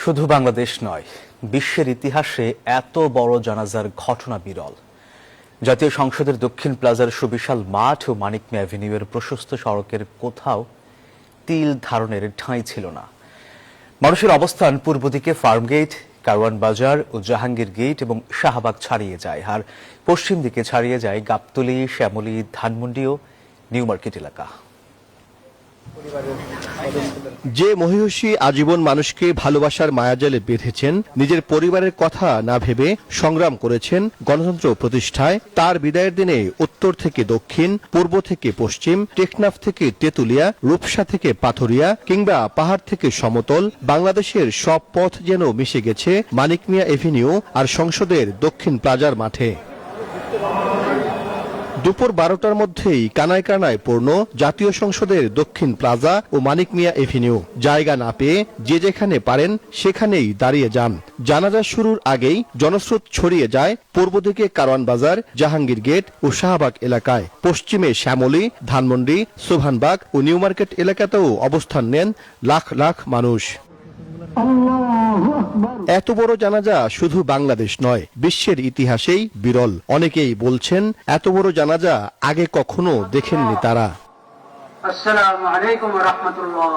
শুধু বাংলাদেশ নয়, বিশ্বের ইতিহাসে এত বড় জানাজার ঘটনা বিরল। জাতীয় সংসদের দক্ষিণ প্লাজার সুবিশাল মাঠ ও মানিক মিয়া অ্যাভিনিউয়ের প্রশস্ত সড়কের কোথাও তিল ধারণের ঠাঁই ছিল না। মানুষের অবস্থান পূর্ব দিকে ফার্মগেট, কারওয়ান বাজার ও জাহাঙ্গীর গেট এবং শাহবাগ ছাড়িয়ে যায়, আর পশ্চিম দিকে ছাড়িয়ে যায় গাবতলী, শ্যামলী, ধানমন্ডি ও নিউ মার্কেট এলাকা। যে মহিষী আজীবন মানুষকে ভালোবাসার মায়াজালে বেঁধেছেন, নিজের পরিবারের কথা না ভেবে সংগ্রাম করেছেন গণতন্ত্র প্রতিষ্ঠায়, তার বিদায়ের দিনে উত্তর থেকে দক্ষিণ, পূর্ব থেকে পশ্চিম, টেকনাফ থেকে তেঁতুলিয়া, রূপসা থেকে পাথরিয়া কিংবা পাহাড় থেকে সমতল, বাংলাদেশের সব পথ যেন মিশে গেছে মানিক মিয়া এভিনিউ আর সংসদের দক্ষিণ প্লাজার মাঠে। দুপুর 12টার মধ্যেই কানায় কানায় পূর্ণ জাতীয় সংসদের দক্ষিণ প্লাজা ও মানিক মিয়া এভিনিউ। জায়গা না পেয়ে যে যেখানে পারেন সেখানেই দাঁড়িয়ে যান। জানাজা শুরুর আগেই জনস্রোত ছড়িয়ে যায় পূর্ব দিকে কারওয়ান বাজার, জাহাঙ্গীর গেট ও শাহবাগ এলাকায়। পশ্চিমে শ্যামলী, ধানমন্ডি, সোভানবাগ ও নিউ মার্কেট এলাকাতেও অবস্থান নেন লাখ লাখ মানুষ। এত বড় জানাজা শুধু বাংলাদেশ নয়, বিশ্বের ইতিহাসেই বিরল। অনেকেই বলছেন এত বড় জানাজা আগে কখনো দেখেননি তারা। আসসালামু আলাইকুম ওয়া রাহমাতুল্লাহ।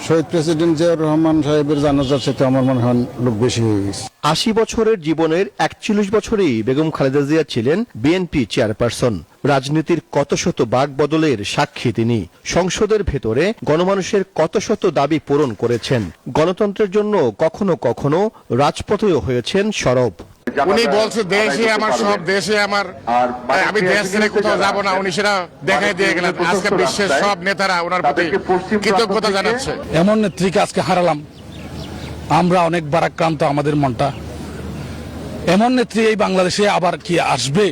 শহীদ প্রেসিডেন্ট জিয়াউর রহমান সাহেবের জানাজার সাথে আমার মনে হয় লোক বেশি হয়ে গেছে। 80 বছরের জীবনের 41 বছরেই বেগম খালেদা জিয়া ছিলেন বিএনপি চেয়ারপারসন। রাজনীতির কত শত বাক বদলের সাক্ষী তিনি। সংসদের ভেতরে গণমানুষের কত শত দাবি পূরণ করেছেন। গণতন্ত্রের জন্য কখনো কখনো রাজপথেও হয়েছেন সরব। উনি বলছে দেশে আমার সব, দেশে আমার, আমি দেশ ছেড়ে কোথাও যাবো না, উনি সেটা দেখাই দিয়ে গেলেন। আজকে বিশ্বের সব নেতারা ওনার প্রতি কৃতজ্ঞতা জানাচ্ছে। এমন নেত্রীকে আজকে হারালাম, আমরা অনেক ভারাক্রান্ত আমাদের মনটা। এমন নেত্রী এই বাংলাদেশে আবার কি আসবে?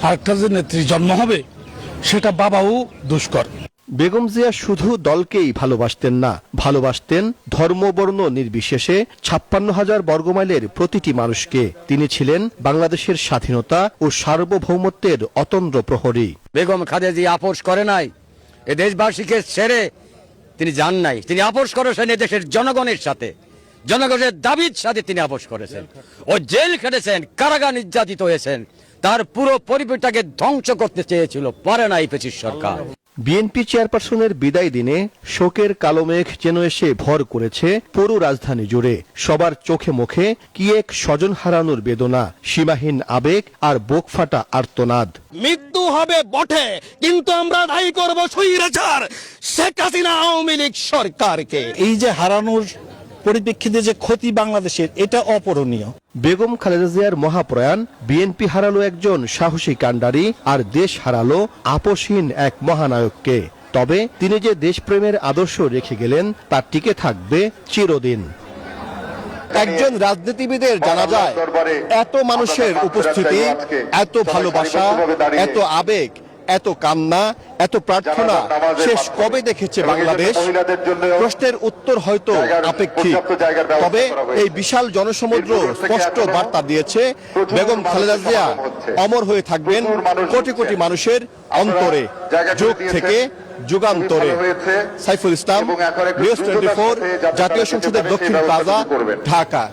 আরেকটা যে নেত্রী জন্ম হবে সেটা বাবাও দুষ্কর। বেগম জিয়া শুধু দলকেই ভালোবাসতেন না, ভালোবাসতেন ধর্ম বর্ণ নির্বিশেষে 56,000 বর্গমাইলের প্রতিটি মানুষকে। তিনি ছিলেন বাংলাদেশের স্বাধীনতা ও সার্বভৌমত্বের অতন্দ্র প্রহরী। বেগম খালেদা জিয়া আপোষ করে নাই, এ দেশবাসীকে ছেড়ে তিনি যান নাই। তিনি আপোষ করেছেন এদেশের জনগণের সাথে, জনগণের দাবির সাথে তিনি আপোষ করেছেন। ও জেল খেটেছেন, কারাগার নির্যাতিত হয়েছেন, তার পুরো পরিবারটাকে ধ্বংস করতে চেয়েছিল, পারে না এই ফ্যাসিস্ট সরকার। বিএনপি চেয়ারপারসনের বিদায় দিনে শোকের কালো মেঘ যেন এসে ভর করেছে পুরো রাজধানী জুড়ে। সবার চোখে মুখে কি এক স্বজন হারানোর বেদনা, সীমাহীন আবেগ আর বুক ফাটা আর্তনাদ। মৃত্যু হবে বটে, কিন্তু আমরা দায়ী করব স্বৈরাচার শেখ হাসিনা আওয়ামী লীগ সরকারকে। এই যে হারানোর পরিপ্রেক্ষিতে যে ক্ষতি বাংলাদেশের, এটা অপূরণীয়। বেগম খালেদা জিয়ার মহাপ্রয়াণ বিএনপি হারালো একজন সাহসী কাণ্ডারি, আর দেশ হারালো আপোষহীন এক মহানায়ককে। তবে তিনি যে দেশপ্রেমের আদর্শ রেখে গেলেন তা টিকে থাকবে চিরদিন। একজন রাজনীতিবিদের জানা যায় এত মানুষের উপস্থিতি, এত ভালোবাসা, এত আবেগ, এত কান্না, এত প্রার্থনা শেষ কবে দেখেছে বাংলাদেশ? প্রশ্নের উত্তর হয়তো আপেক্ষিক, তবে এই বিশাল জনসমুদ্র স্পষ্ট বার্তা দিয়েছে বেগম খালেদা জিয়া অমর হয়ে থাকবেন কোটি কোটি মানুষের অন্তরে, যুগ থেকে যুগান্তরে। সাইফুল ইসলাম, নিউজ 24, জাতীয় সংসদের দক্ষিণ প্লাজা, ঢাকা।